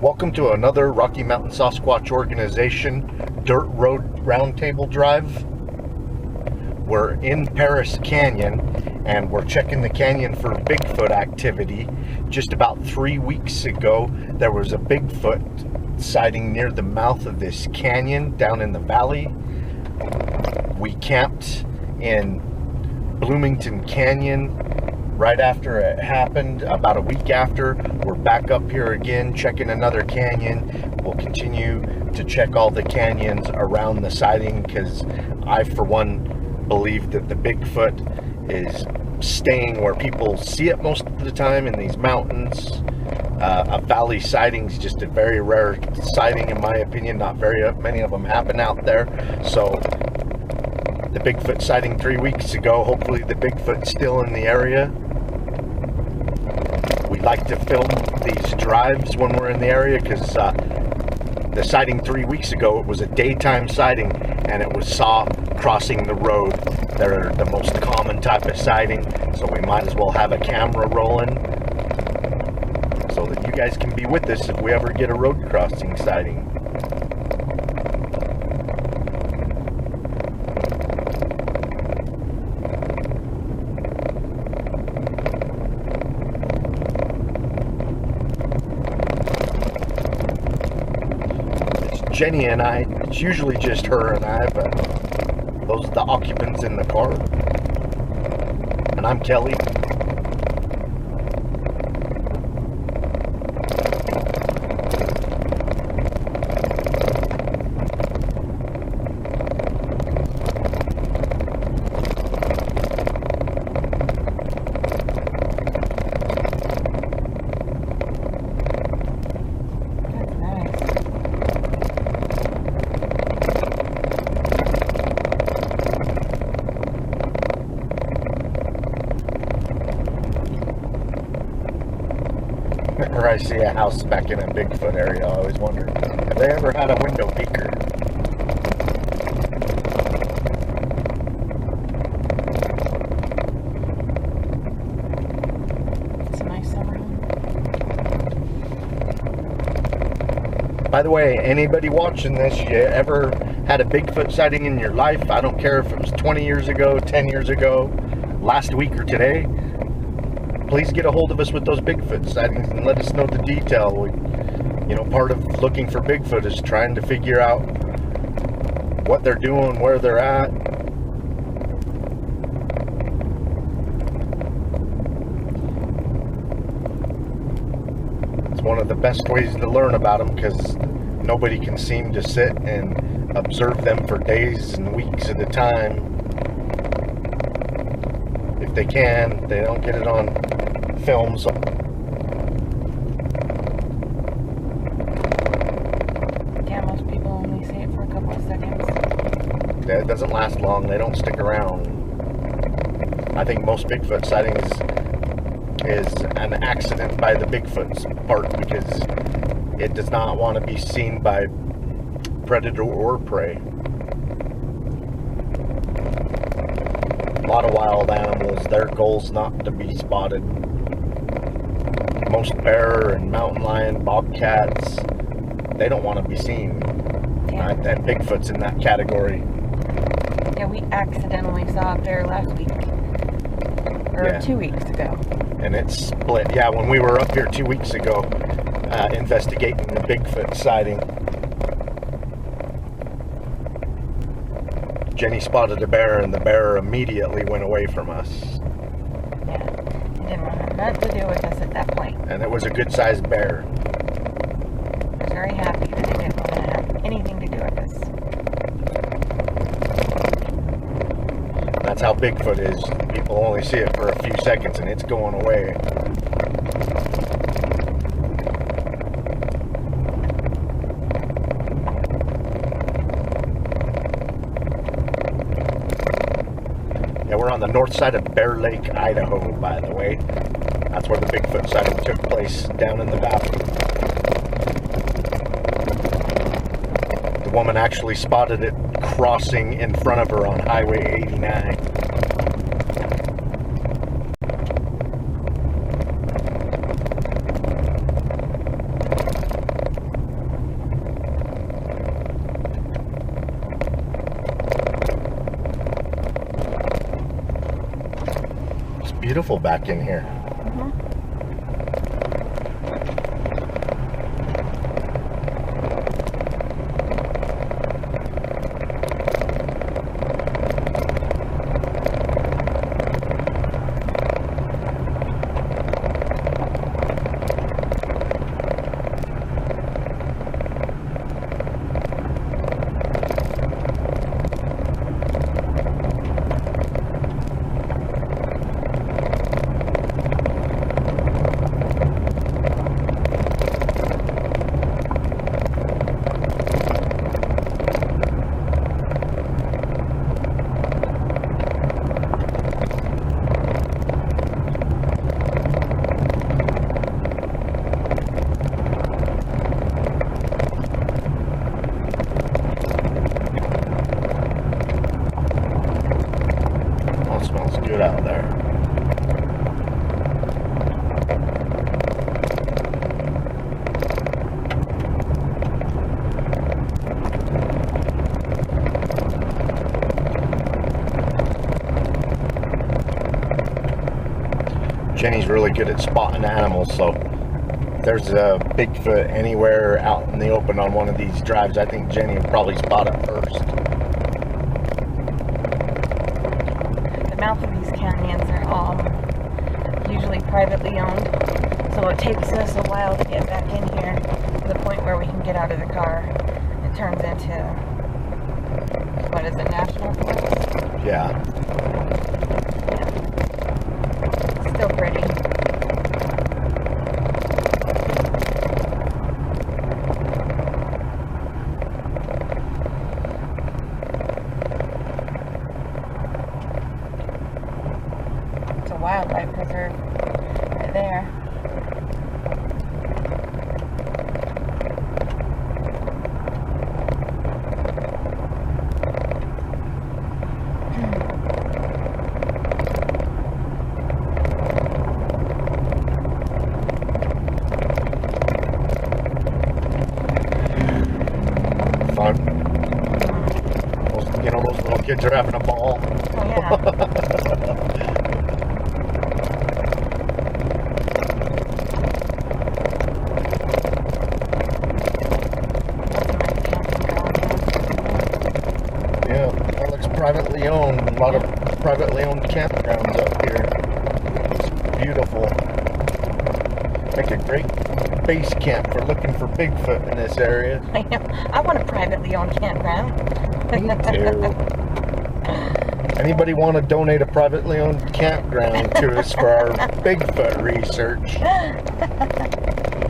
Welcome to another Rocky Mountain Sasquatch Organization Dirt Road Roundtable Drive. We're in Paris Canyon and we're checking the canyon for Bigfoot activity. Just about 3 weeks ago, there was a Bigfoot sighting near the mouth of this canyon down in the valley. We camped in Bloomington Canyon right after it happened. About a week after, we're back up here again checking another canyon. We'll continue to check all the canyons around the sighting because I, for one, believe that the Bigfoot is staying where people see it most of the time, in these mountains. A valley sighting is just a very rare sighting, in my opinion. Not very many of them happen out there. So the Bigfoot sighting 3 weeks ago, hopefully the Bigfoot's still in the area. We like to film these drives when we're in the area because the sighting 3 weeks ago, it was a daytime sighting and it was saw crossing the road. They're the most common type of sighting, so we might as well have a camera rolling so that you guys can be with us if we ever get a road crossing sighting. Jenny and I, it's usually just her and I, but those are the occupants in the car. And I'm Kelly. Whenever I see a house back in a Bigfoot area, I always wonder, have they ever had a window peeker? It's a nice summer home. By the way, anybody watching this, you ever had a Bigfoot sighting in your life? I don't care if it was 20 years ago, 10 years ago, last week or today. Please get a hold of us with those Bigfoot sightings and let us know the detail. Part of looking for Bigfoot is trying to figure out what they're doing, where they're at. It's one of the best ways to learn about them because nobody can seem to sit and observe them for days and weeks at a time. If they can, they don't get it on films. Yeah, most people only see it for a couple of seconds. Yeah, it doesn't last long. They don't stick around. I think most Bigfoot sightings is an accident by the Bigfoot's part because it does not want to be seen by predator or prey. A lot of wild animals, their goal's not to be spotted. Most bear and mountain lion, bobcats, they don't want to be seen. Yeah. And Bigfoot's in that category. Yeah, we accidentally saw a bear last week. Or 2 weeks ago. And it's split. Yeah, when we were up here 2 weeks ago, investigating the Bigfoot sighting, Jenny spotted a bear and the bear immediately went away from us. Yeah, it didn't want nothing to do with us at that point. And it was a good sized bear. I was very happy that it didn't want to have anything to do with us. That's how Bigfoot is. People only see it for a few seconds and it's going away. Yeah, we're on the north side of Bear Lake, Idaho, by the way. That's where the Bigfoot sighting took place, down in the valley. The woman actually spotted it crossing in front of her on Highway 89. beautiful back in here. Good out there. Jenny's really good at spotting animals, so if there's a Bigfoot anywhere out in the open on one of these drives, I think Jenny would probably spot it first. The mouth of these canyons are all usually privately owned, so it takes us a while to get back in here to the point where we can get out of the car. It turns into, what is it, national forest? Yeah. Still pretty. It's a wildlife preserve right there. Fun. Those, you know, those little kids are having a ball. Oh yeah. Yeah, that looks privately owned. A lot of privately owned campgrounds up here. It's beautiful. Make a great base camp for looking for Bigfoot in this area. I know. I want a privately owned campground. Me too. Anybody want to donate a privately owned campground to us for our Bigfoot research?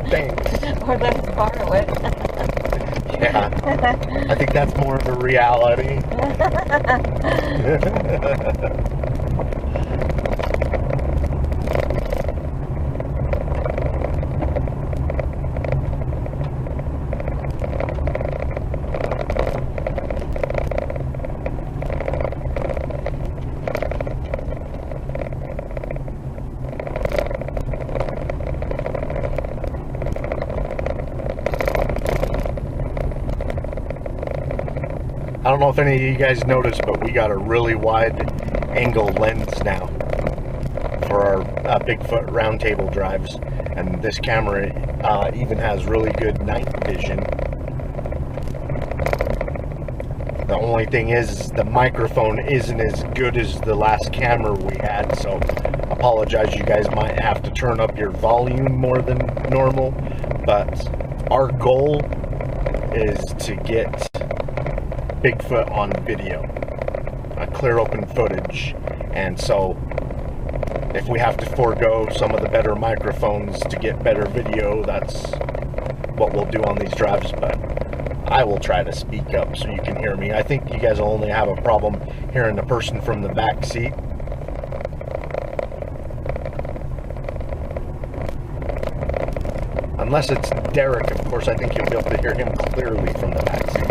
Thanks. Or let us borrow it. Yeah, I think that's more of a reality. I don't know if any of you guys noticed, but we got a really wide angle lens now for our Bigfoot roundtable drives, and this camera even has really good night vision. The only thing is the microphone isn't as good as the last camera we had, so apologize, you guys might have to turn up your volume more than normal, but our goal is to get Bigfoot on video, clear open footage, and so if we have to forego some of the better microphones to get better video, that's what we'll do on these drives, but I will try to speak up so you can hear me. I think you guys will only have a problem hearing the person from the back seat. Unless it's Derek, of course, I think you'll be able to hear him clearly from the back seat.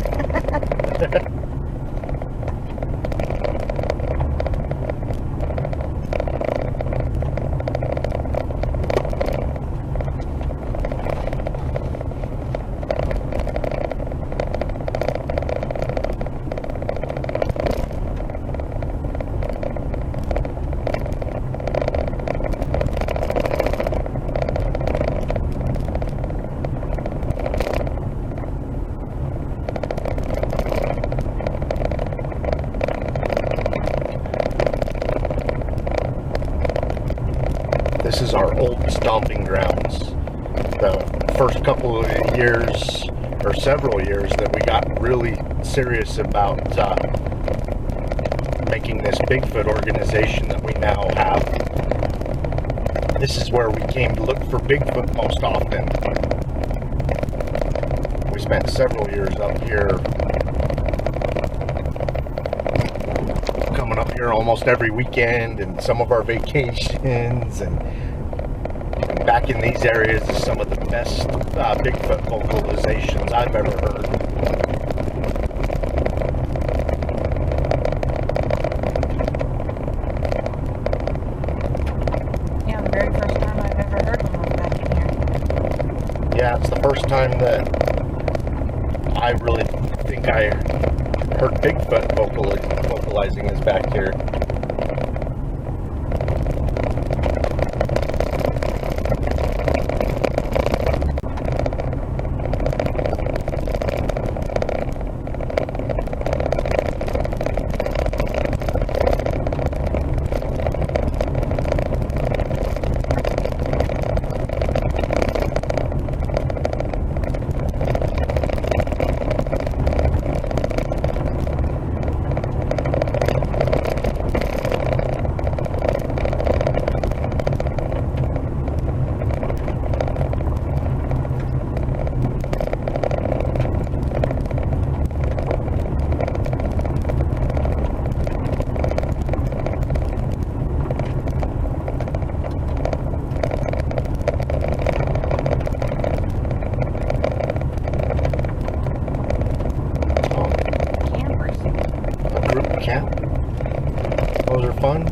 This is our old stomping grounds. The first couple of years, or several years, that we got really serious about making this Bigfoot organization that we now have. This is where we came to look for Bigfoot most often. We spent several years up here, coming up here almost every weekend, and some of our vacations, and back in these areas is some of the best Bigfoot vocalizations I've ever heard. Yeah, the very first time I've ever heard one was back in here. Yeah, it's the first time that I really think I heard Bigfoot vocalizing is back here. Camp. Those are fun.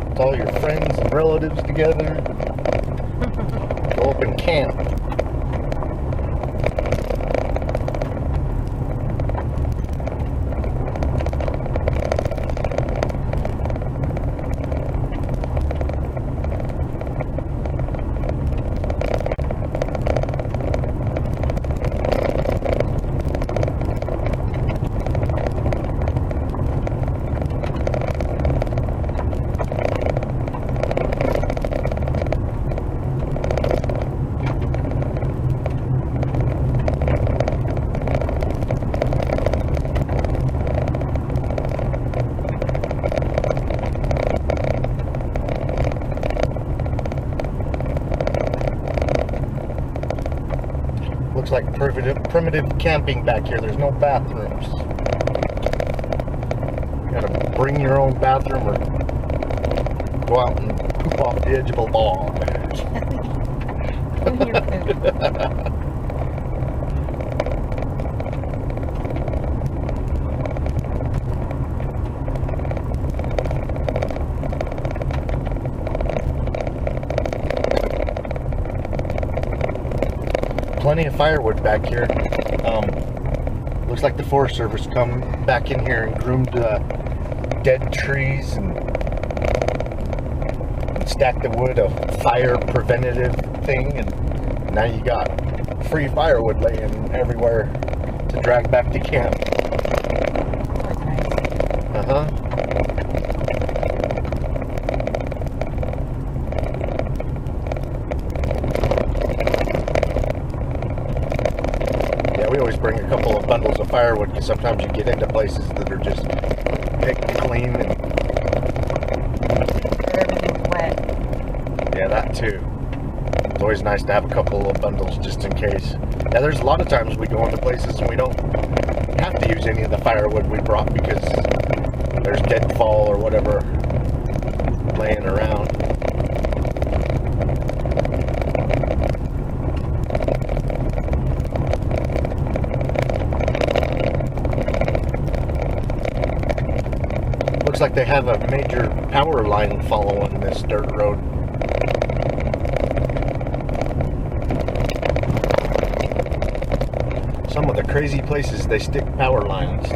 With all your friends and relatives together. Go up and camp. Looks like primitive camping back here. There's no bathrooms. You gotta bring your own bathroom or go out and poop off the edge of a log. Do your food. Plenty of firewood back here. Looks like the Forest Service come back in here and groomed dead trees and stacked the wood, a fire preventative thing, and now you got free firewood laying everywhere to drag back to camp. Uh-huh. We always bring a couple of bundles of firewood because sometimes you get into places that are just picked clean and everything's wet. Yeah, that too. It's always nice to have a couple of bundles just in case. Yeah, there's a lot of times we go into places and we don't have to use any of the firewood we brought because there's deadfall or whatever laying around. Looks like they have a major power line following this dirt road. Some of the crazy places they stick power lines.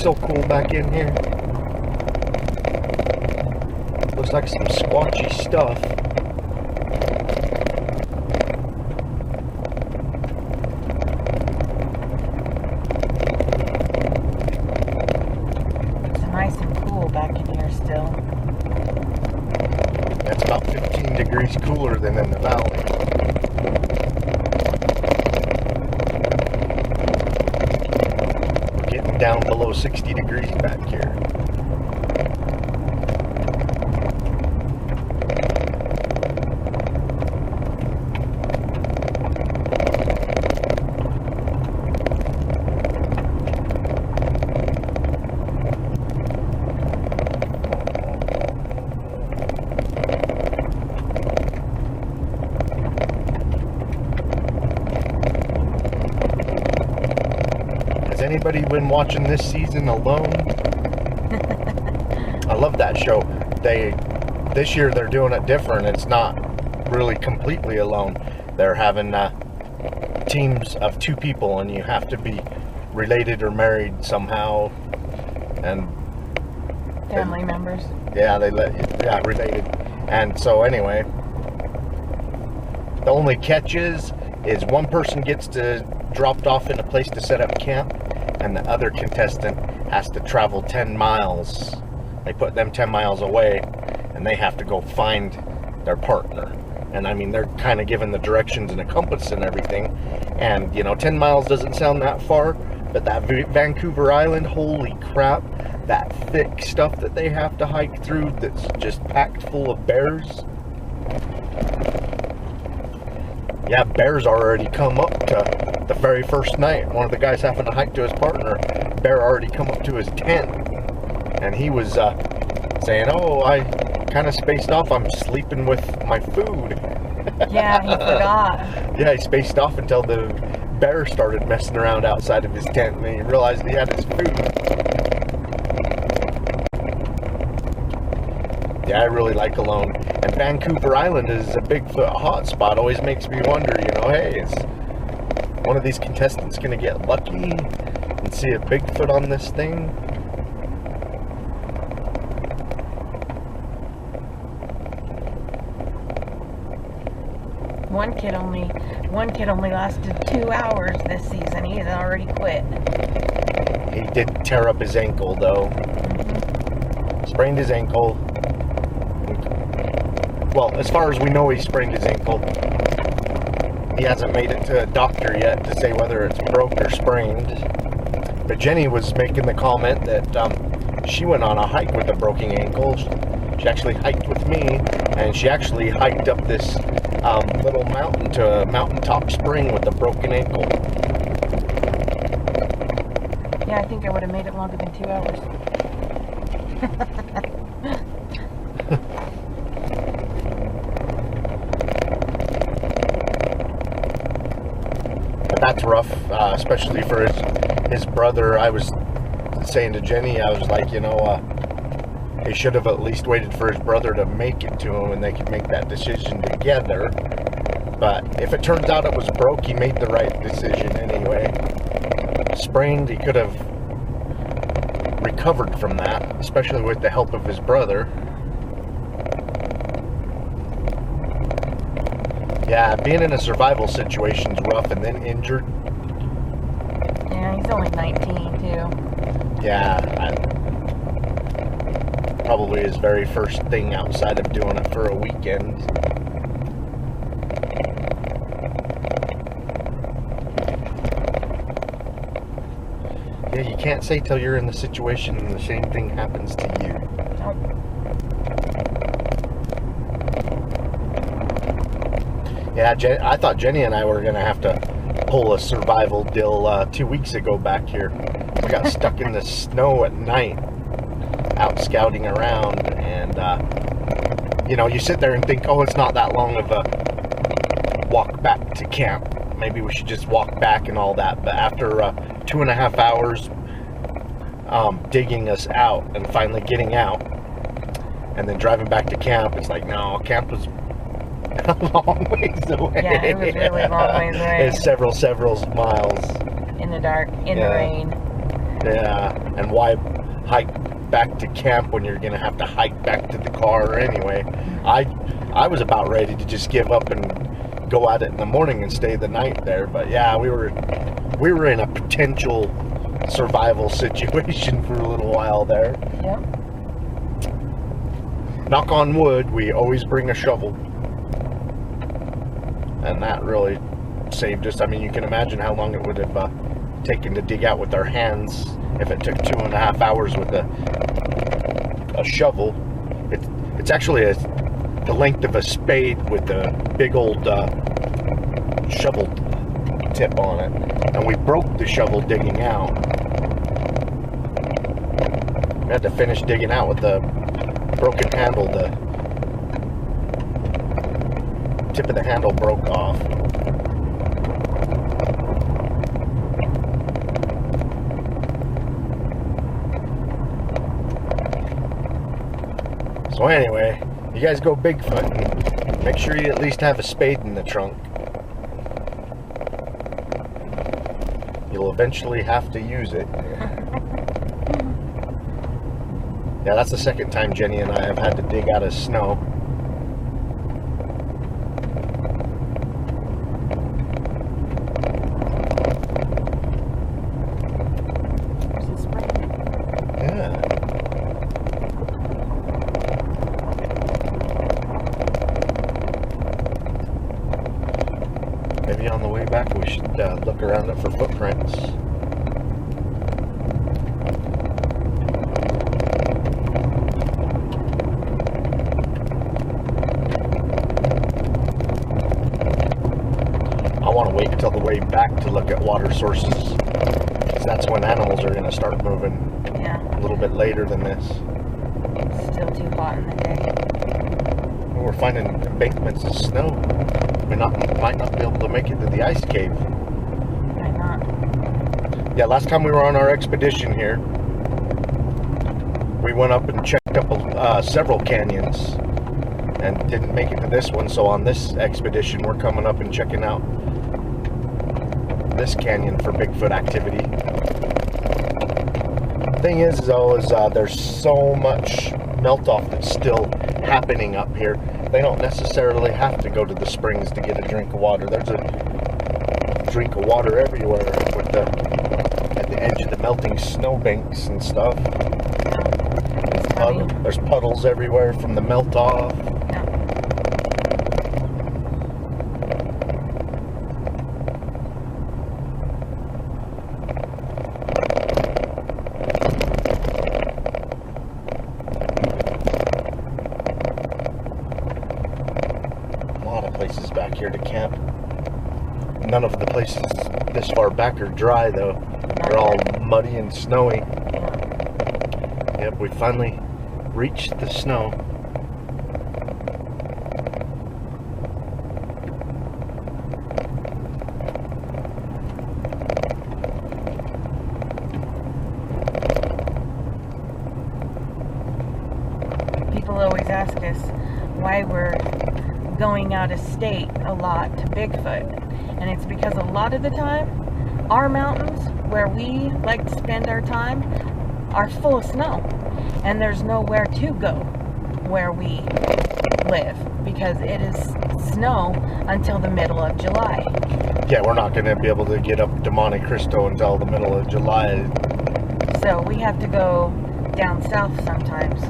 so cool back in here. Looks like some squatchy stuff. It's nice and cool back in here still. That's about 15 degrees cooler than in the valley. We're getting down below 60 degrees back here. Anybody been watching this season alone? I love that show. This year they're doing it different. It's not really completely alone. They're having teams of 2 people, and you have to be related or married somehow, and Family members. Yeah, they let you. Yeah, related. And so anyway, the only catch is one person gets dropped off in a place to set up camp, and the other contestant has to travel 10 miles. They put them 10 miles away, and they have to go find their partner. And I mean, they're kind of given the directions and a compass and everything. And, 10 miles doesn't sound that far, but that Vancouver Island, holy crap, that thick stuff that they have to hike through that's just packed full of bears. Yeah, bears already come up to the very first night. One of the guys having to hike to his partner, bear already come up to his tent, and he was saying, "Oh, I kind of spaced off. I'm sleeping with my food." Yeah, he forgot. Yeah, he spaced off until the bear started messing around outside of his tent, and he realized he had his food. Yeah, I really like Alone. And Vancouver Island is a Bigfoot hotspot. Always makes me wonder, hey, is one of these contestants going to get lucky and see a Bigfoot on this thing? One kid only lasted 2 hours this season. He has already quit. He did tear up his ankle, though. Mm-hmm. Sprained his ankle. Well, as far as we know, he sprained his ankle. He hasn't made it to a doctor yet to say whether it's broke or sprained. But Jenny was making the comment that she went on a hike with a broken ankle. She actually hiked with me, and she actually hiked up this little mountain to a mountaintop spring with a broken ankle. Yeah, I think I would have made it longer than 2 hours. But that's rough, especially for his brother. I was saying to Jenny, I was like, he should have at least waited for his brother to make it to him, and they could make that decision together. But if it turns out it was broke, he made the right decision anyway. Sprained, he could have recovered from that, especially with the help of his brother. Yeah, being in a survival situation is rough, and then injured. Yeah, he's only 19 too. Yeah, probably his very first thing outside of doing it for a weekend. Yeah, you can't say till you're in the situation and the same thing happens to you. Nope. Yeah, I thought Jenny and I were going to have to pull a survival deal 2 weeks ago back here. We got stuck in the snow at night, out scouting around, and, you sit there and think, oh, it's not that long of a walk back to camp. Maybe we should just walk back and all that. But after 2.5 hours digging us out and finally getting out and then driving back to camp, it's like, no, camp was a long ways away. Yeah, it was really long ways away. It's several miles. In the dark, in the rain. Yeah. And why hike back to camp when you're gonna have to hike back to the car anyway? I was about ready to just give up and go at it in the morning and stay the night there. But yeah, we were in a potential survival situation for a little while there. Yep. Knock on wood, we always bring a shovel. And that really saved us. I mean, you can imagine how long it would have taken to dig out with our hands if it took 2.5 hours with a shovel. It's actually the length of a spade with a big old shovel tip on it. And we broke the shovel digging out. We had to finish digging out with the broken handle. The tip of the handle broke off. So anyway, you guys go Bigfoot, make sure you at least have a spade in the trunk. You'll eventually have to use it. Yeah, that's the second time Jenny and I have had to dig out of snow. Yeah. Maybe on the way back we should look around it for footprints. I want to wait until the way back to look at water sources, because that's when animals are going to start moving. Yeah. A little bit later than this. It's still too hot in the day. We're finding embankments of snow. We might not be able to make it to the ice cave. Why not? Yeah, last time we were on our expedition here, we went up and checked up several canyons and didn't make it to this one. So on this expedition, we're coming up and checking out this canyon for Bigfoot activity. Thing is, though, there's so much melt-off that's still happening up here. They don't necessarily have to go to the springs to get a drink of water. There's a drink of water everywhere with at the edge of the melting snowbanks and stuff. There's puddles everywhere from the melt-off. Places back here to camp. None of the places this far back are dry though. They're all muddy and snowy. Yep, we finally reached the snow. People always ask us why we're going out of state a lot to Bigfoot, and it's because a lot of the time our mountains where we like to spend our time are full of snow, and there's nowhere to go where we live because it is snow until the middle of July. Yeah, we're not going to be able to get up to Monte Cristo until the middle of July. So we have to go down south sometimes.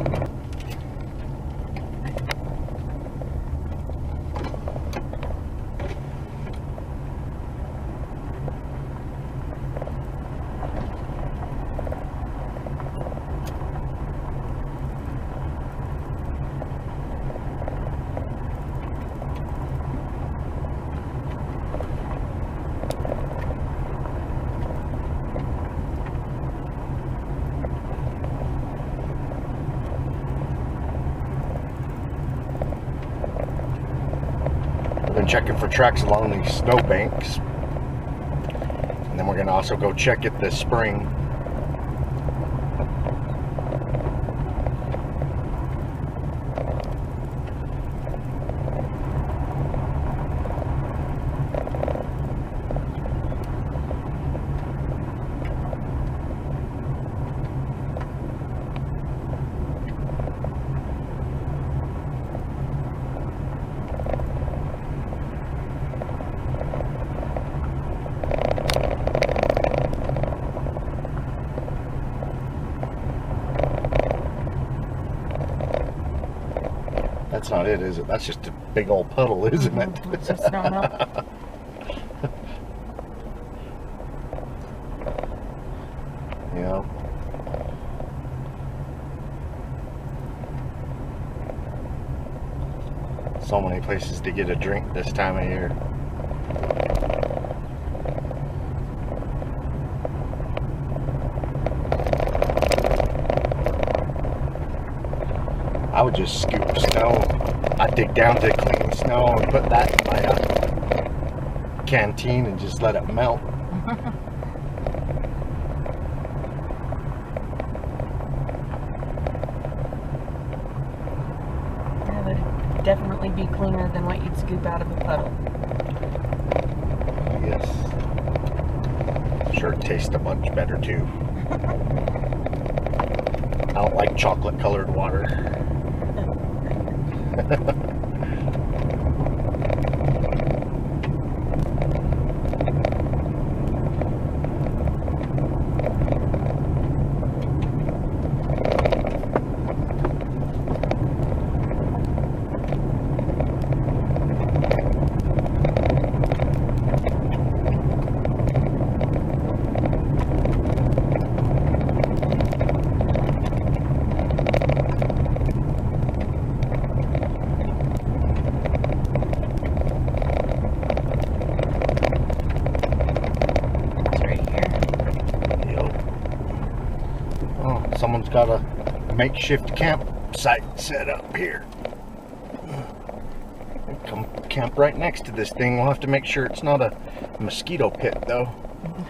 Been checking for tracks along these snowbanks, and then we're going to also go check at the spring. not it, is it? That's just a big old puddle, isn't it? It's just snow melt. You know? So many places to get a drink this time of year. I would just scoop snow. I'd dig down to clean snow and put that in my canteen and just let it melt. That would definitely be cleaner than what you'd scoop out of a puddle. Yes. Sure tastes a bunch better too. I don't like chocolate colored water. Someone's got a makeshift campsite set up here. Come camp right next to this thing. We'll have to make sure it's not a mosquito pit, though.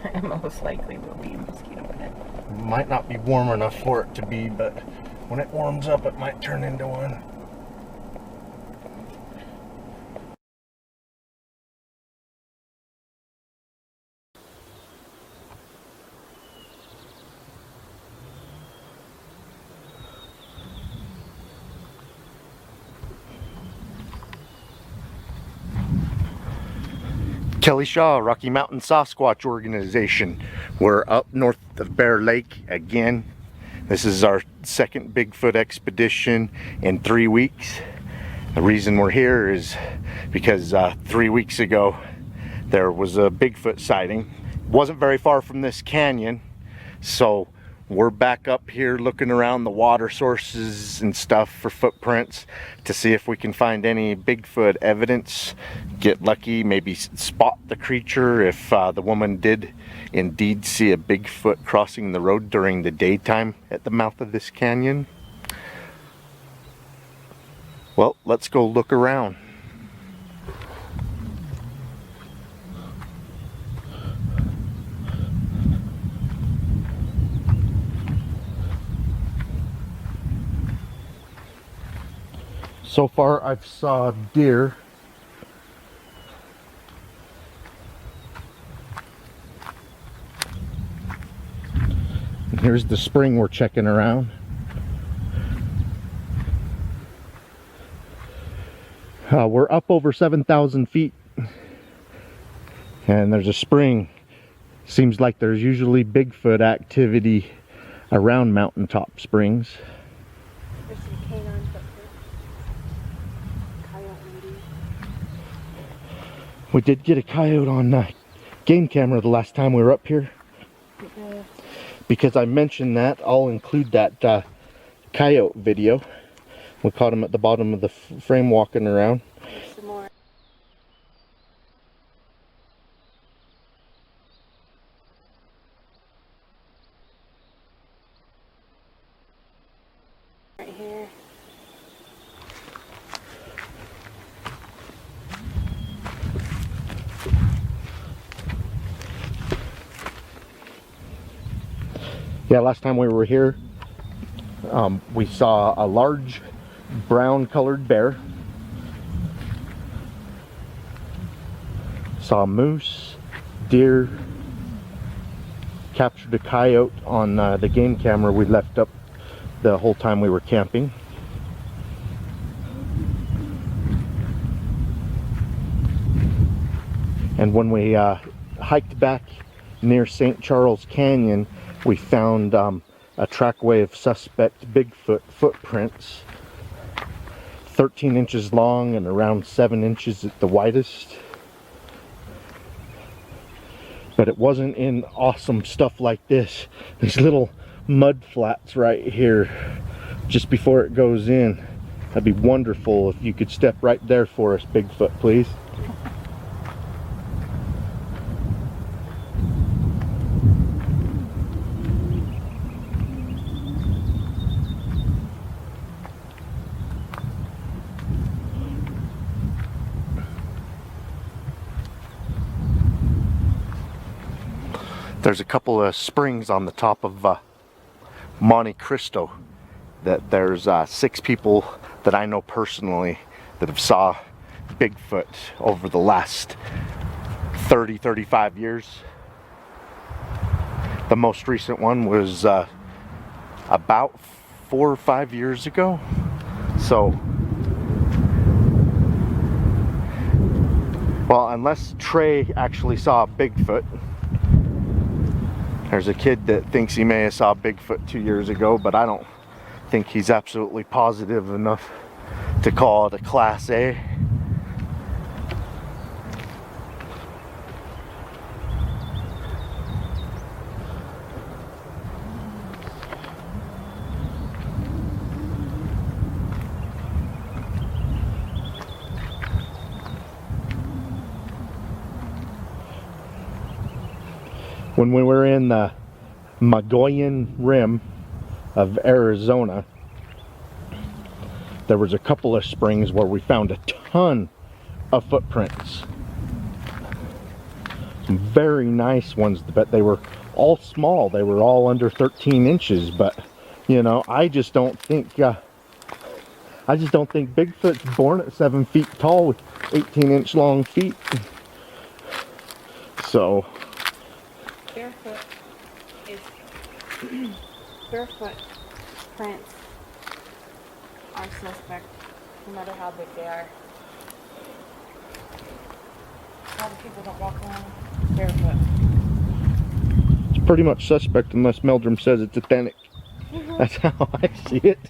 It most likely will be a mosquito pit. Might not be warm enough for it to be, but when it warms up, it might turn into one. Kelly Shaw, Rocky Mountain Sasquatch Organization. We're up north of Bear Lake again. This is our second Bigfoot expedition in 3 weeks. The reason we're here is because 3 weeks ago there was a Bigfoot sighting. It wasn't very far from this canyon, so we're back up here looking around the water sources and stuff for footprints to see if we can find any Bigfoot evidence, get lucky, maybe spot the creature if the woman did indeed see a Bigfoot crossing the road during the daytime at the mouth of this canyon. Well, let's go look around. So far I've saw deer. And here's the spring we're checking around. We're up over 7,000 feet. And there's a spring. Seems like there's usually Bigfoot activity around mountaintop springs. There's some canine footprints. We did get a coyote on game camera the last time we were up here. Because I mentioned that, I'll include that coyote video. We caught him at the bottom of the frame walking around. There's some more. Right here. Yeah, last time we were here, we saw a large brown colored bear, saw moose, deer, captured a coyote on the game camera we left up the whole time we were camping. And when we hiked back near St. Charles Canyon, we found a trackway of suspect Bigfoot footprints 13 inches long and around 7 inches at the widest. But it wasn't in awesome stuff like this. These little mud flats right here just before it goes in. That'd be wonderful if you could step right there for us, Bigfoot, please. There's a couple of springs on the top of Monte Cristo that there's 6 people that I know personally that have saw Bigfoot over the last 30-35 years. The most recent one was about 4 or 5 years ago. So, well, unless Trey actually saw Bigfoot. There's a kid that thinks he may have saw Bigfoot 2 years ago, but I don't think he's absolutely positive enough to call it a Class A. When we were in the Magoyan Rim of Arizona, there was a couple of springs where we found a ton of footprints. Some very nice ones, but they were all small. They were all under 13 inches, but you know, I just don't think Bigfoot's born at 7 feet tall with 18-inch long feet. So barefoot prints are suspect, no matter how big they are. A lot of people don't walk around barefoot. It's pretty much suspect unless Meldrum says it's authentic. That's how I see it.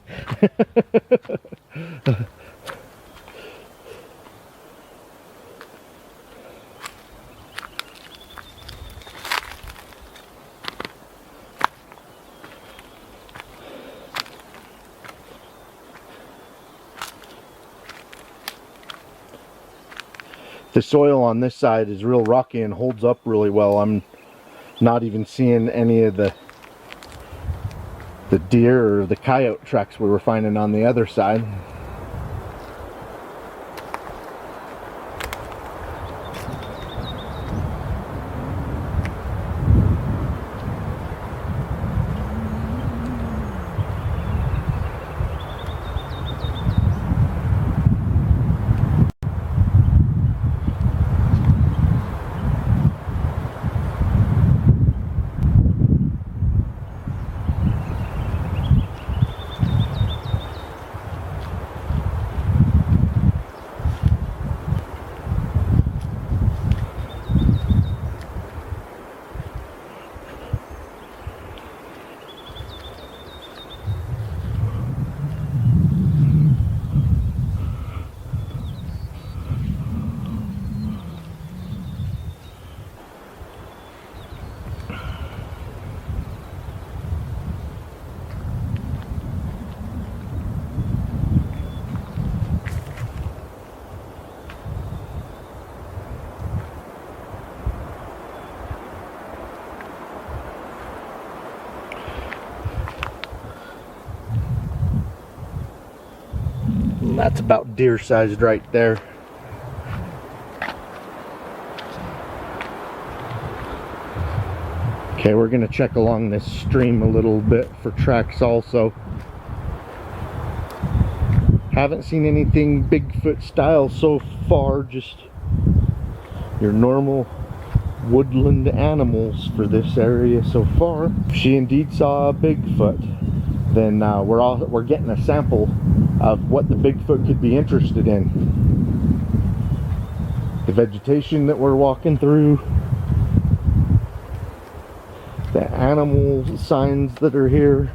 The soil on this side is real rocky and holds up really well. I'm not even seeing any of the deer or the coyote tracks we were finding on the other side. And that's about deer sized right there. Okay, we're gonna check along this stream a little bit for tracks also. Haven't seen anything Bigfoot style so far, just your normal woodland animals for this area so far. If she indeed saw a Bigfoot, then we're getting a sample of what the Bigfoot could be interested in. The vegetation that we're walking through, the animal signs that are here.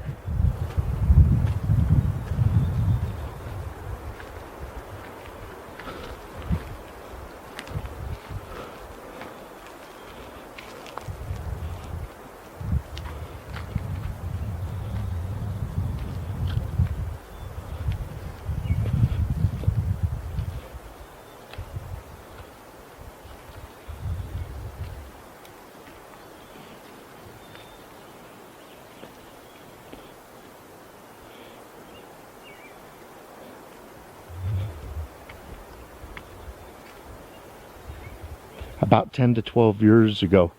about 10 to 12 years ago,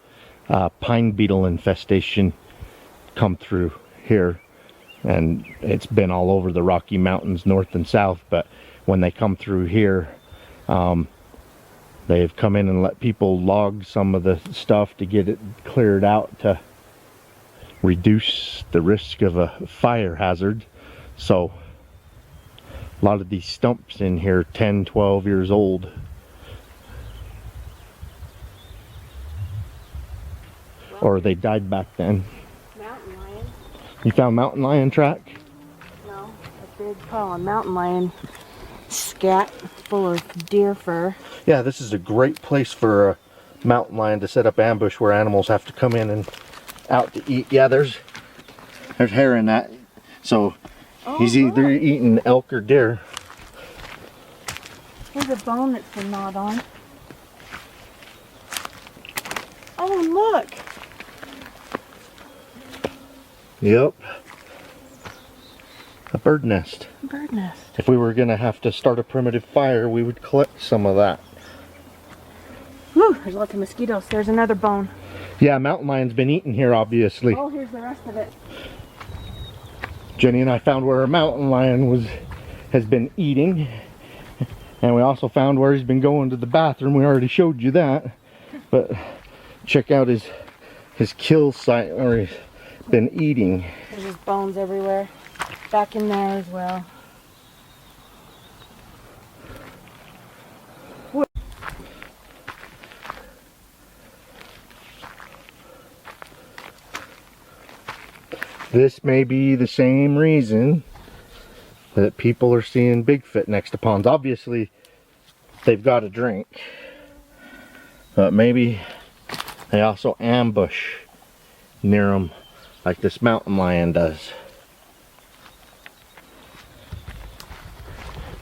pine beetle infestation come through here, and it's been all over the Rocky Mountains north and south, but when they come through here, they've come in and let people log some of the stuff to get it cleared out to reduce the risk of a fire hazard. So a lot of these stumps in here 10, 12 years old. Or they died back then. Mountain lion. You found mountain lion track? No, a big pile of mountain lion scat full of deer fur. Yeah, this is a great place for a mountain lion to set up ambush where animals have to come in and out to eat. Yeah, there's hair in that. So he's either eating elk or deer. There's a bone that's been gnawed on. Oh, look. Yep. A bird nest. Bird nest. If we were gonna have to start a primitive fire, we would collect some of that. Whew, there's lots of mosquitoes. There's another bone. Yeah, mountain lion's been eating here, obviously. Oh, here's the rest of it. Jenny and I found where a mountain lion has been eating, and we also found where he's been going to the bathroom. We already showed you that, but check out his kill site where he's been eating. There's just bones everywhere. Back in there as well. This may be the same reason that people are seeing Bigfoot next to ponds. Obviously, they've got a drink, but maybe they also ambush near them like this mountain lion does.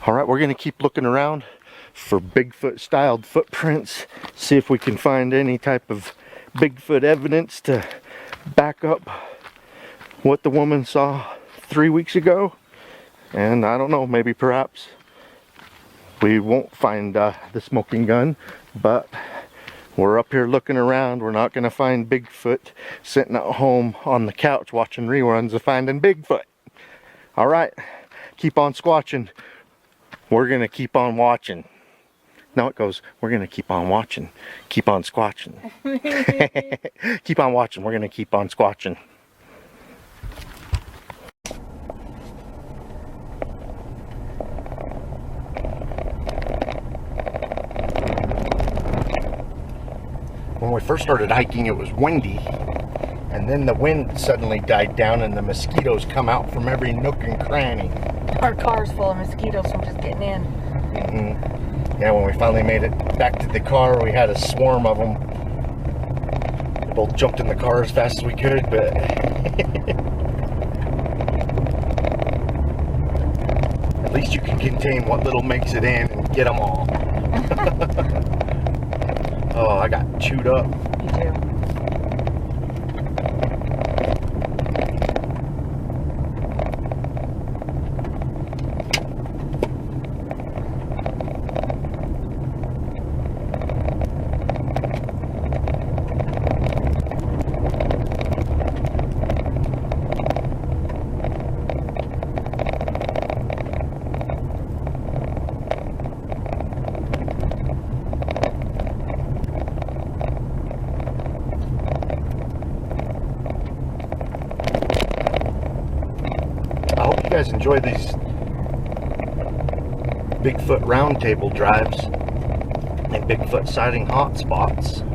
All right, we're gonna keep looking around for Bigfoot styled footprints, see if we can find any type of Bigfoot evidence to back up what the woman saw 3 weeks ago. And I don't know, maybe perhaps we won't find the smoking gun, but we're up here looking around. We're not gonna find Bigfoot sitting at home on the couch watching reruns of Finding Bigfoot. All right, keep on squatching. We're gonna keep on watching. No, it goes, we're gonna keep on watching. Keep on squatching. Keep on watching. We're gonna keep on squatching. When we first started hiking, it was windy, and then the wind suddenly died down and the mosquitoes come out from every nook and cranny. Our car's full of mosquitoes from just getting in. Yeah, when we finally made it back to the car, we had a swarm of them. We both jumped in the car as fast as we could, but at least you can contain what little makes it in and get them all. Oh, I got chewed up. Me too. I hope you guys enjoy these Bigfoot roundtable drives and Bigfoot sighting hotspots.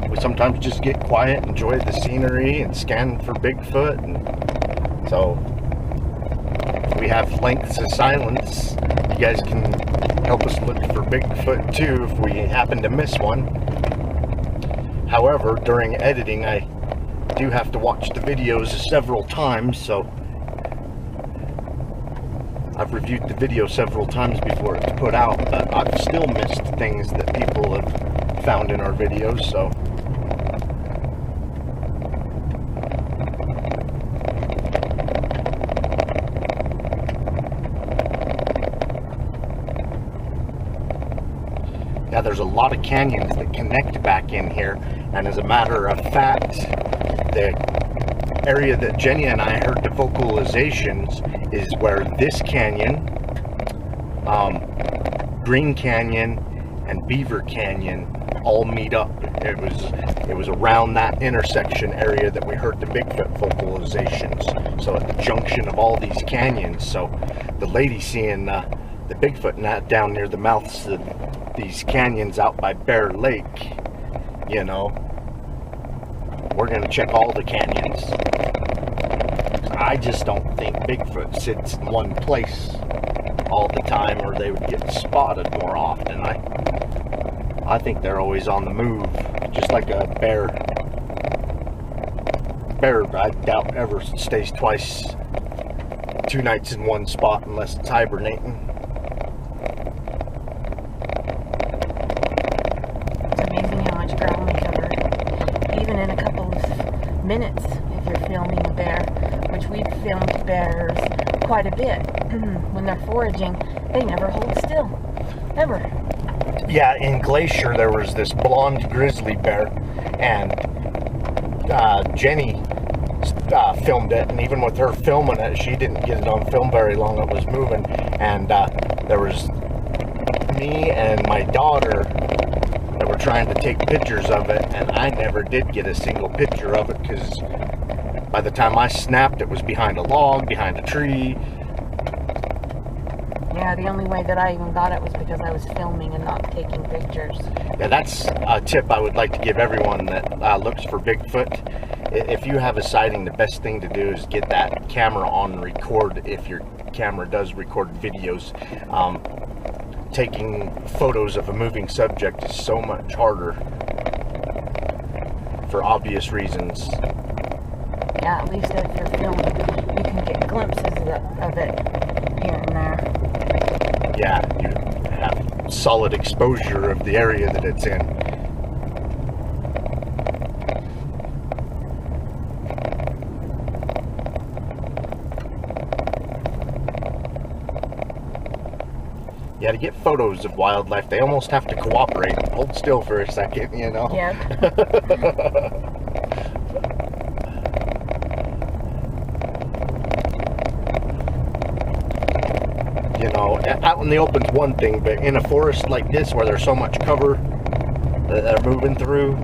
We sometimes just get quiet, enjoy the scenery, and scan for Bigfoot. And so if we have lengths of silence, you guys can help us look for Bigfoot too if we happen to miss one. However, during editing, I do have to watch the videos several times, so I've reviewed the video several times before it's put out, but I've still missed things that people have found in our videos, so Yeah, there's a lot of canyons that connect back in here, and as a matter of fact, the area that Jenny and I heard the vocalizations is where this canyon, Green Canyon, and Beaver Canyon all meet up. It was around that intersection area that we heard the Bigfoot vocalizations. So at the junction of all these canyons. So the lady seeing the Bigfoot down near the mouths of these canyons out by Bear Lake, you know, we're gonna check all the canyons. I just don't think Bigfoot sits in one place all the time, or they would get spotted more often. I think they're always on the move, just like a bear. Bear, I doubt ever stays 2 nights in one spot unless it's hibernating. It's amazing how much ground we cover, even in a couple of minutes, if you're filming a bear, which we've filmed bears quite a bit. When they're foraging, they never hold still, ever. Yeah, in Glacier there was this blonde grizzly bear, and Jenny filmed it, and even with her filming it, she didn't get it on film very long. It was moving, and there was me and my daughter that were trying to take pictures of it, and I never did get a single picture of it, because by the time I snapped, it was behind a log, behind a tree. Yeah, the only way that I even got it was because I was filming and not taking pictures. Yeah, that's a tip I would like to give everyone that looks for Bigfoot. If you have a sighting, the best thing to do is get that camera on record if your camera does record videos. Taking photos of a moving subject is so much harder for obvious reasons. Yeah, at least if you're filming, you can get glimpses of it here and there. Yeah, you have solid exposure of the area that it's in. Yeah, to get photos of wildlife, they almost have to cooperate. Hold still for a second, you know? Yeah. You know, out in the open's one thing, but in a forest like this where there's so much cover that they're moving through,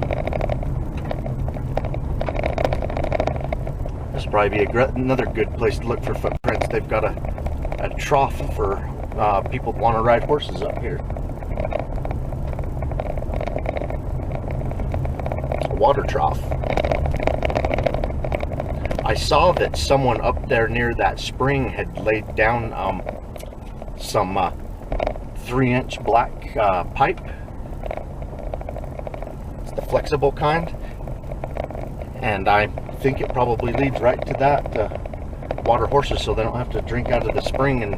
this would probably be another good place to look for footprints. They've got a trough for people that want to ride horses up here. A water trough. I saw that someone up there near that spring had laid down some 3-inch black pipe. It's the flexible kind, and I think it probably leads right to that water horses, so they don't have to drink out of the spring and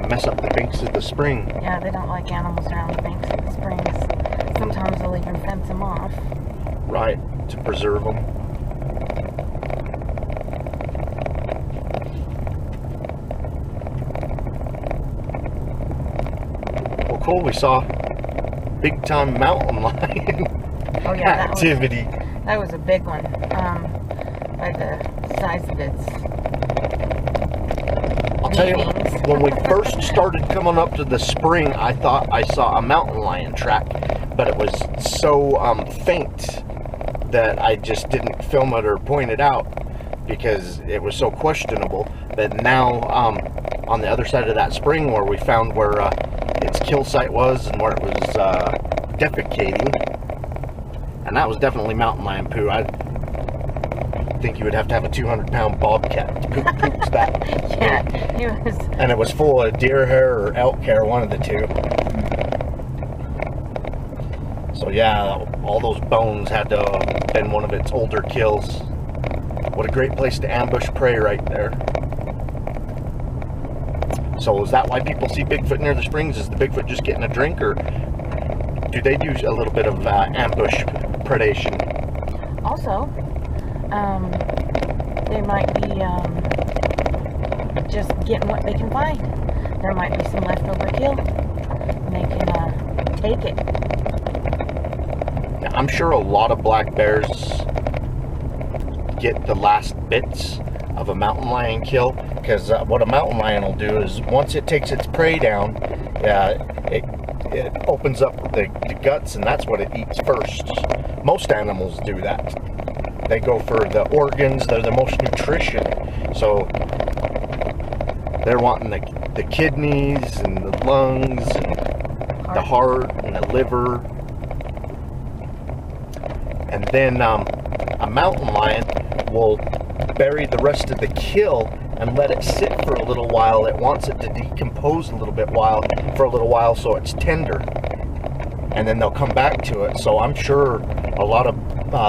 mess up the banks of the spring. Yeah, they don't like animals around the banks of the springs. Sometimes they'll even fence them off. Right, to preserve them. Cool, we saw big time mountain lion Oh yeah, activity. That was a big one. By the size of its I'll tell you, when we first started coming up to the spring, I thought I saw a mountain lion track, but it was so faint that I just didn't film it or point it out because it was so questionable. But now on the other side of that spring where we found where its kill site was and where it was defecating, and that was definitely mountain lion poo. I think you would have to have a 200-pound bobcat to poop that. Yeah, it was. And it was full of deer hair or elk hair, one of the two. So yeah, all those bones had to have been one of its older kills. What a great place to ambush prey right there. So is that why people see Bigfoot near the springs? Is the Bigfoot just getting a drink, or do they do a little bit of ambush predation? Also, they might be just getting what they can find. There might be some leftover kill, and they can take it. I'm sure a lot of black bears get the last bits of a mountain lion kill, because what a mountain lion will do is once it takes its prey down, it opens up the guts, and that's what it eats first. Most animals do that. They go for the organs. They're the most nutrition, so they're wanting the kidneys and the lungs and the heart and the liver. And then a mountain lion will bury the rest of the kill and let it sit for a little while. It wants it to decompose a little bit for a little while so it's tender. And then they'll come back to it. So I'm sure a lot of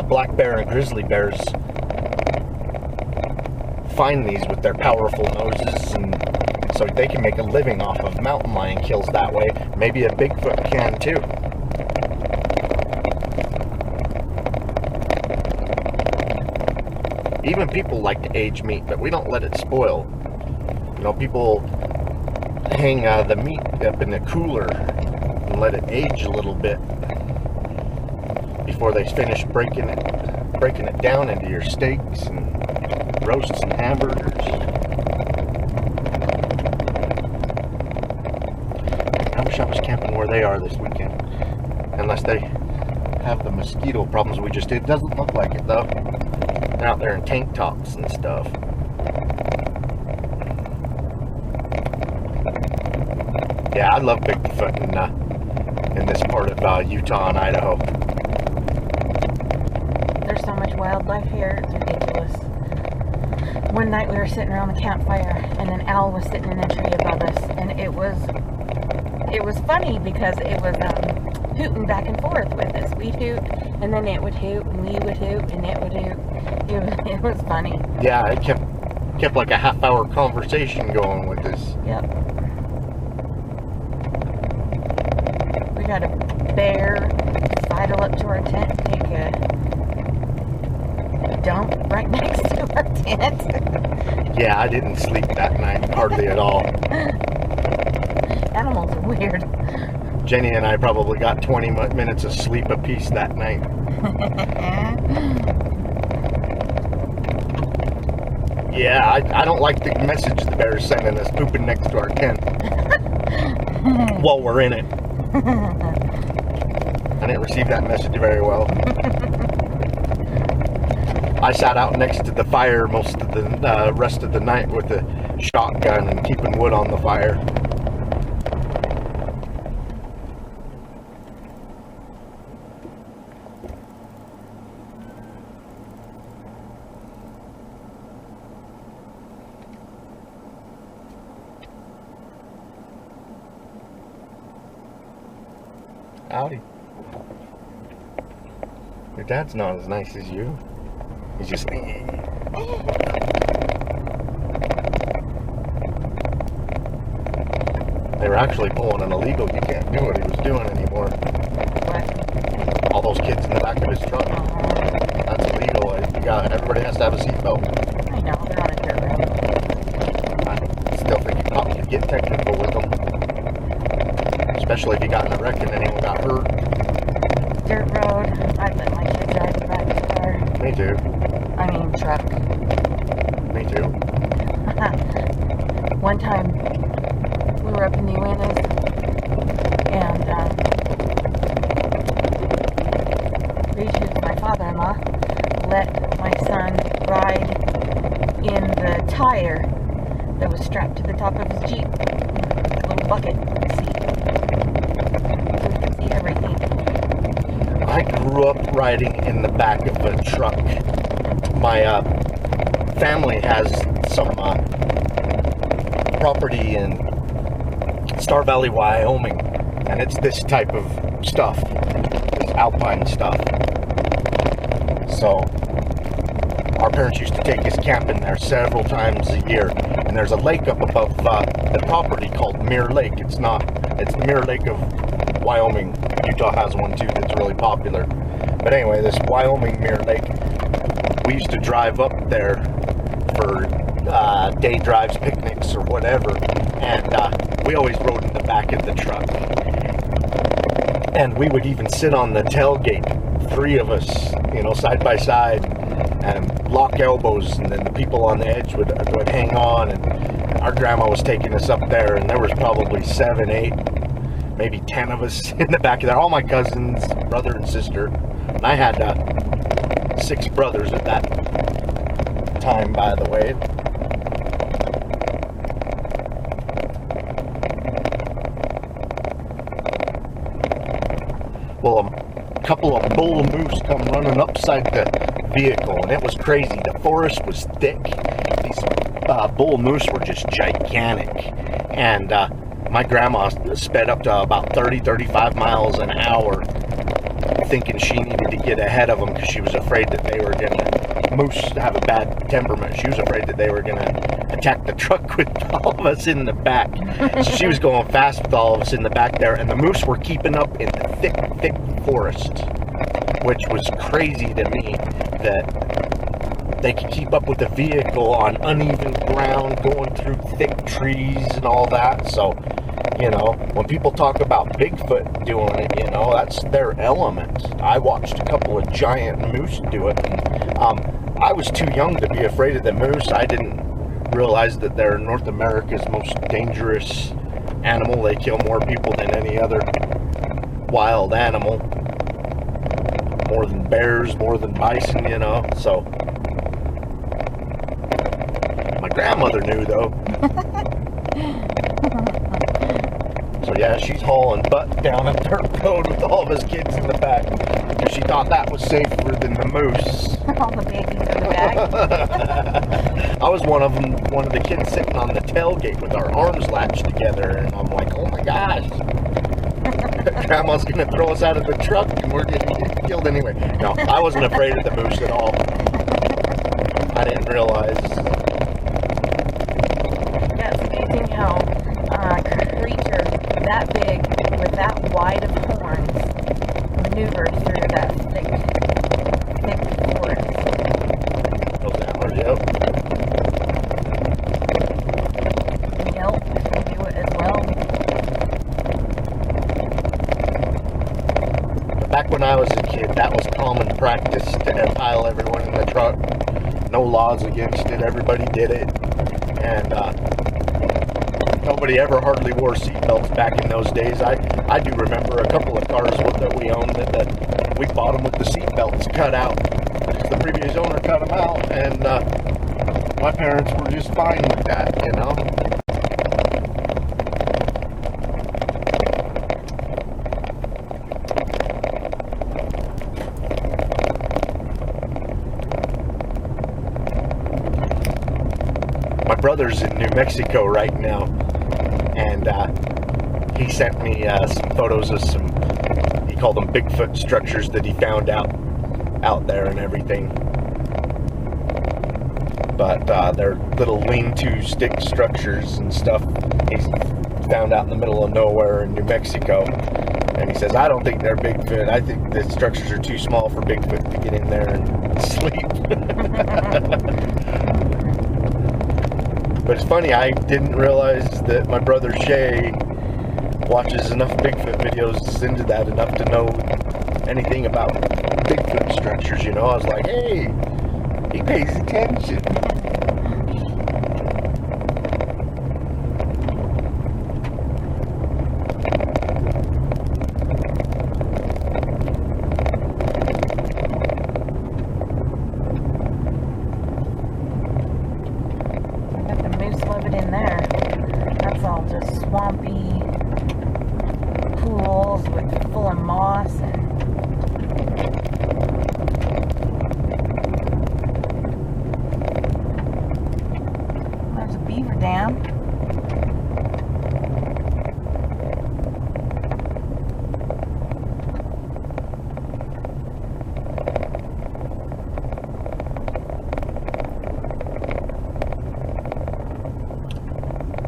black bear and grizzly bears find these with their powerful noses, and so they can make a living off of mountain lion kills that way. Maybe a Bigfoot can too. Even people like to age meat, but we don't let it spoil. You know, people hang the meat up in the cooler and let it age a little bit before they finish breaking it down into your steaks and roasts and hamburgers. I wish I was camping where they are this weekend, unless they have the mosquito problems we just did. It doesn't look like it though. They're out there in tank tops and stuff. Yeah, I love Bigfoot in this part of Utah and Idaho. There's so much wildlife here, it's ridiculous. One night we were sitting around the campfire, and an owl was sitting in a tree above us, and it was funny because it was hooting back and forth with us. We'd hoot, and then it would hoot, and we would hoot, and it would hoot. It was funny. Yeah, it kept like a half-hour conversation going with us. Yep. We got a bear sidle up to our tent and take a dump right next to our tent. Yeah, I didn't sleep that night hardly at all. Animals are weird. Jenny and I probably got 20 minutes of sleep apiece that night. Yeah, I don't like the message the bear's sending us pooping next to our tent while we're in it. I didn't receive that message very well. I sat out next to the fire most of the rest of the night with a shotgun and keeping wood on the fire. Howdy. Your dad's not as nice as you. He's just... They were actually pulling an illegal. You can't do what he was doing anymore. What? All those kids in the back of his truck. That's illegal. Everybody has to have a seatbelt. I know, they're on a dirt road. I still think cops could get technical with them. Especially if he got in a wreck and anyone got hurt. Dirt road. I'd let my kids drive the back of the car. Me too. I mean, truck. Me too. One time, we were up in the Uintas, and Reed, who's my father-in-law, let my son ride in the tire that was strapped to the top of his Jeep. A little bucket seat. So we could see everything. I grew up riding in the back of a truck. My family has some property in Star Valley, Wyoming, and it's this type of stuff, this alpine stuff. So our parents used to take us camping there several times a year, and there's a lake up above the property called Mirror Lake. It's the Mirror Lake of Wyoming. Utah has one too that's really popular. But anyway, this Wyoming Mirror Lake, we used to drive up there for day drives, picnics, or whatever, and we always rode in the back of the truck. And we would even sit on the tailgate, 3 of us, you know, side by side, and lock elbows, and then the people on the edge would hang on, and our grandma was taking us up there, and there was probably 7, 8, maybe 10 of us in the back of there, all my cousins, brother and sister. And I had 6 brothers at that time, by the way. Well, a couple of bull moose come running upside the vehicle, and it was crazy. The forest was thick. These bull moose were just gigantic, and my grandma sped up to about 30-35 miles an hour, thinking she needed to get ahead of them because she was afraid that they were gonna, moose have a bad temperament. She was afraid that they were gonna attack the truck with all of us in the back. So she was going fast with all of us in the back there, and the moose were keeping up in the thick forest, which was crazy to me that they could keep up with the vehicle on uneven ground, going through thick trees and all that. So, you know, when people talk about Bigfoot doing it, you know, that's their element. I watched a couple of giant moose do it, and I was too young to be afraid of the moose. I didn't realize that they're North America's most dangerous animal. They kill more people than any other wild animal. More than bears, more than bison, you know. So my grandmother knew, though. So yeah, she's hauling butt down a dirt road with all of us kids in the back, because she thought that was safer than the moose. All the babies in the back. I was one of the kids sitting on the tailgate with our arms latched together, and I'm like, oh my gosh, Grandma's gonna throw us out of the truck and we're gonna get killed anyway. No, I wasn't afraid of the moose at all. I didn't realize. Yeah, it's amazing how a creature that big with that wide of horns maneuvers through that thick forest. Those antlers, yep. Yelp can do it as well. Back when I was a kid, that was common practice to pile everyone in the truck. No laws against it. Everybody did it. And nobody ever hardly wore seatbelts back in those days. I do remember a couple of cars that we owned that we bought them with the seatbelts cut out. The previous owner cut them out, and my parents were just fine with that, you know. My brother's in New Mexico right now, and he sent me some photos of some, he called them Bigfoot structures that he found out there and everything. But they're little lean-to stick structures and stuff he's found out in the middle of nowhere in New Mexico. And he says, I don't think they're Bigfoot. I think the structures are too small for Bigfoot to get in there and sleep. But it's funny, I didn't realize that my brother Shay watches enough Bigfoot videos into that enough to know anything about Bigfoot structures, you know. I was like, hey, he pays attention. Swampy pools full of moss and there's a beaver dam.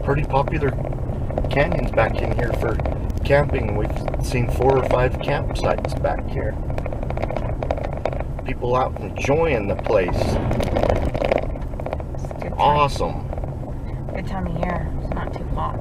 Pretty popular canyons back in here for camping. We've seen 4 or 5 campsites back here. People out enjoying the place. Awesome. Good time of year. It's not too hot.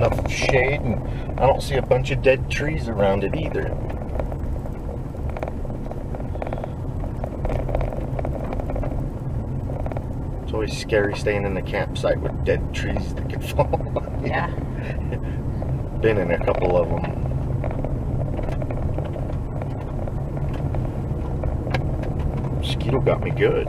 enough shade, and I don't see a bunch of dead trees around it either. It's always scary staying in the campsite with dead trees that could fall on you. Yeah. Been in a couple of them. Mosquito got me good.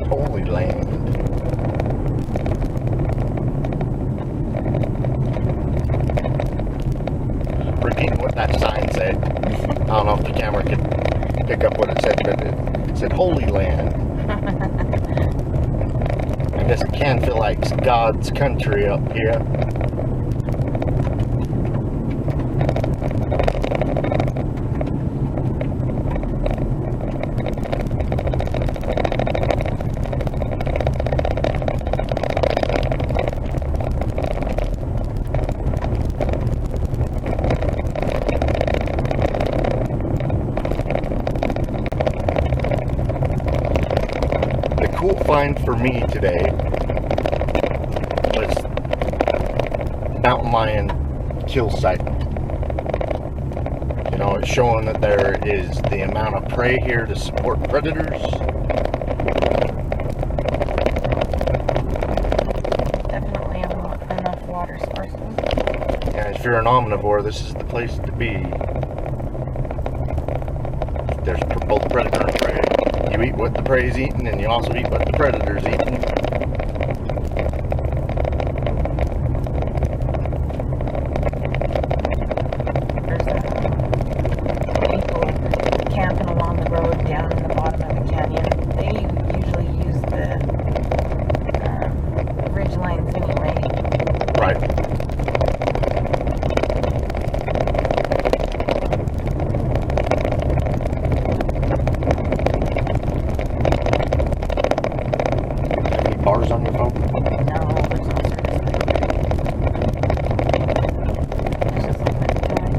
Holy land. Repeating what that sign said. I don't know if the camera could pick up what it said, but it said Holy Land. I guess it can feel like God's country up here. Cool find for me today was mountain lion kill site. You know, it's showing that there is the amount of prey here to support predators. Definitely enough water sources. And if you're an omnivore, this is the place to be. There's both predator and prey. You eat what the prey is eating, and you also eat what the predator's eating. There's people camping along the road down in the bottom of the canyon. They usually use the ridge lines anyway. Right. Bars on your phone? No, there's no service. It's just like that time.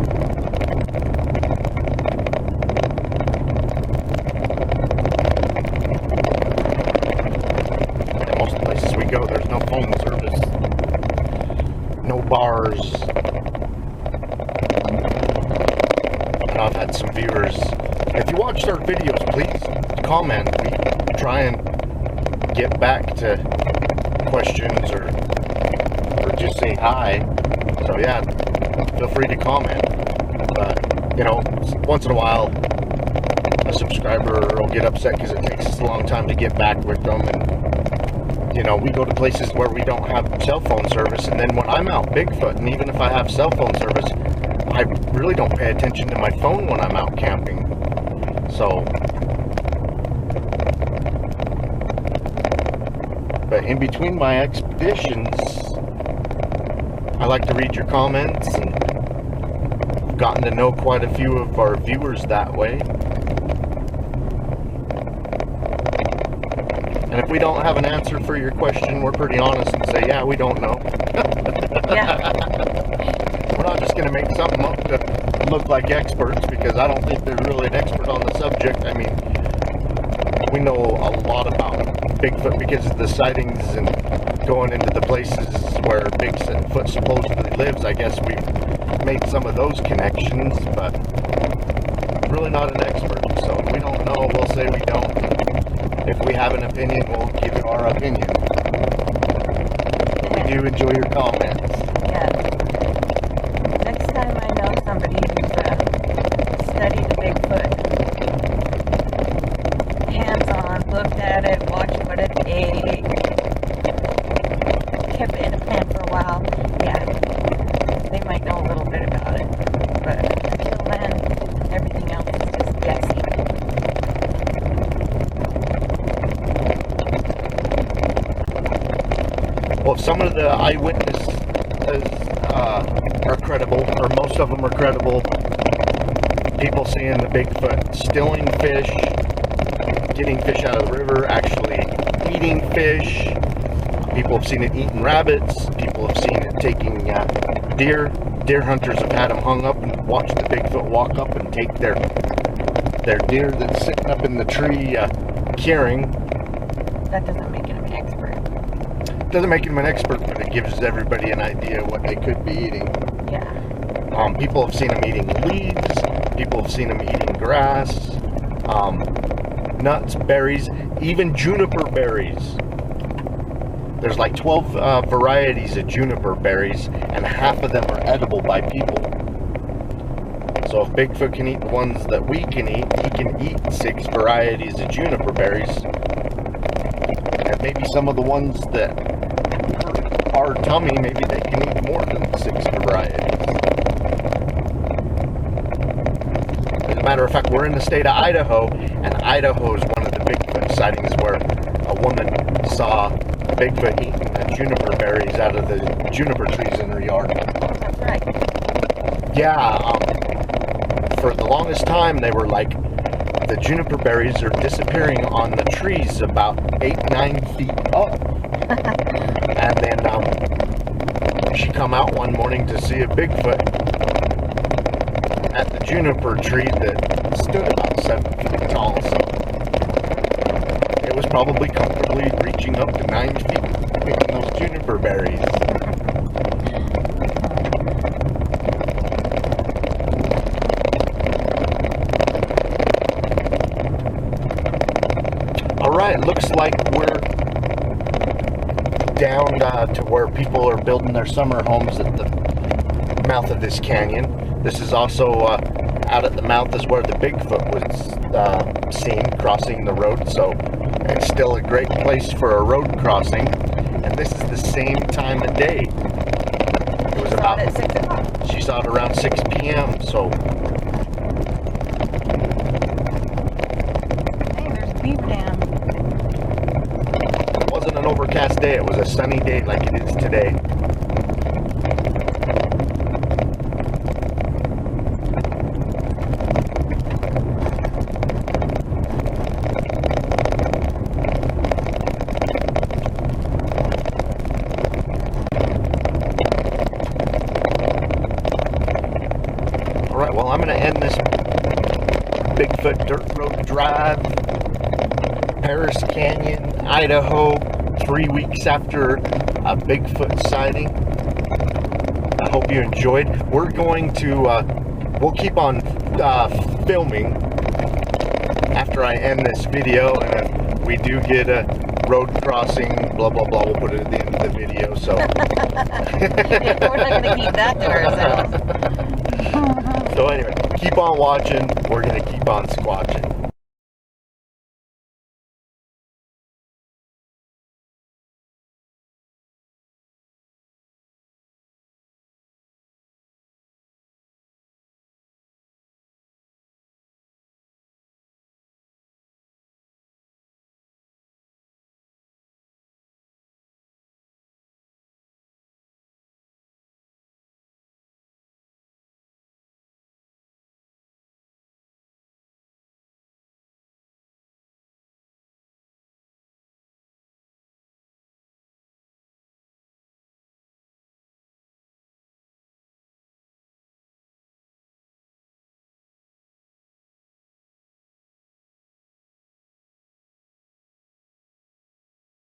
In most places we go, there's no phone service. No bars. And I've had some viewers. If you watched our videos, please comment. We try and get back to questions or just say hi. So yeah, feel free to comment. But you know, once in a while a subscriber will get upset because it takes us a long time to get back with them, and you know, we go to places where we don't have cell phone service, and then when I'm out Bigfoot, and even if I have cell phone service, I really don't pay attention to my phone when I'm out camping. So but in between my expeditions, I like to read your comments, and I've gotten to know quite a few of our viewers that way. And if we don't have an answer for your question, we're pretty honest and say, yeah, we don't know. Yeah. We're not just going to make something up to look like experts, because I don't think they're really an expert on the subject. I mean, we know a lot about Bigfoot because of the sightings and going into the places where Bigfoot supposedly lives. I guess we've made some of those connections, but really not an expert. So if we don't know, we'll say we don't. If we have an opinion, we'll give you our opinion. We do enjoy your comments. Yeah. Next time I know somebody who's studied the Bigfoot, hands-on, looked at it, watched what it ate, kept it in a pen for a while, yeah, they might know a little bit about it. But until then, everything else is just guessing. some of the eyewitnesses are credible, or most of them are credible. People seeing the Bigfoot stealing fish, getting fish out of the river, actually eating fish. People have seen it eating rabbits. People have seen it taking deer. Deer hunters have had them hung up and watched the Bigfoot walk up and take their deer that's sitting up in the tree curing. That doesn't make him an expert. Doesn't make him an expert, but it gives everybody an idea what they could be eating. Yeah. People have seen them eating leaves. People have seen them eating grass, nuts, berries, even juniper berries. There's like 12 varieties of juniper berries, and half of them are edible by people. So if Bigfoot can eat the ones that we can eat, he can eat 6 varieties of juniper berries. And maybe some of the ones that hurt our tummy, maybe they can eat more than 6 varieties. As a matter of fact, we're in the state of Idaho, and Idaho is one of the Bigfoot sightings where a woman saw Bigfoot eating the juniper berries out of the juniper trees in her yard. That's right. Yeah, for the longest time they were like, the juniper berries are disappearing on the trees about 8-9 feet up. And then she come out one morning to see a Bigfoot at the juniper tree that stood about 7 feet tall. So it was probably comfortably reaching up to 9 feet picking those juniper berries. Alright, looks like we're down to where people are building their summer homes at the mouth of this canyon. This is also out at the mouth is where the Bigfoot was seen crossing the road, so it's still a great place for a road crossing. And this is the same time of day. It was about at 6 o'clock. She saw it around 6 p.m. So Hey, there's a beaver dam. it wasn't an overcast day. It was a sunny day like it is today. Alright, well, I'm going to end this Bigfoot Dirt Road Drive, Paris Canyon, Idaho, 3 weeks after a Bigfoot sighting. I hope you enjoyed. We're going to, we'll keep on filming after I end this video, and if we do get a road crossing, blah, blah, blah, we'll put it at the end of the video, so. Yeah, we're not going to keep that to ourselves. So anyway, keep on watching. We're going to keep on squatching.